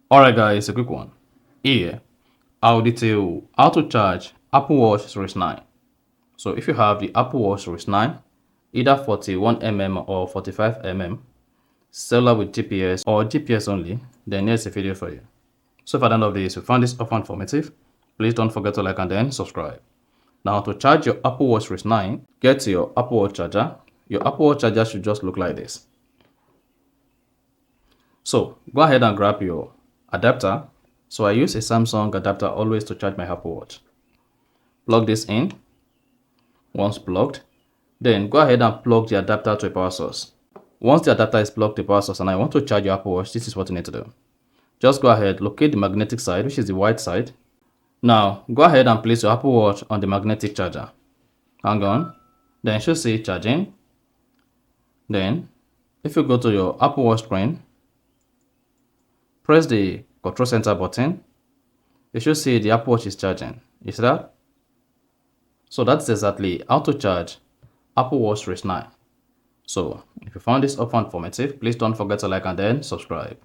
Alright guys, a quick one. Here, I'll detail how to charge Apple Watch Series 9. So if you have the Apple Watch Series 9, either 41mm or 45mm, cellular with GPS or GPS only, then here's a video for you. So if at the end of this you found this often informative, please don't forget to like and then subscribe. Now to charge your Apple Watch Series 9, get to your Apple Watch charger. Your Apple Watch charger should just look like this. So go ahead and grab your adapter. So I use a Samsung adapter always to charge my Apple Watch. Plug this in. Once plugged, then go ahead and plug the adapter to a power source. Once the adapter is plugged to a power source and I want to charge your Apple Watch, this is what you need to do. Just go ahead, locate the magnetic side, which is the white side. Now, go ahead and place your Apple Watch on the magnetic charger. Hang on. Then it should say charging. Then, if you go to your Apple Watch screen, press the control center button. You should see the Apple Watch is charging. You see that? So that's exactly how to charge Apple Watch Series 9. So if you found this often informative, please don't forget to like and then subscribe.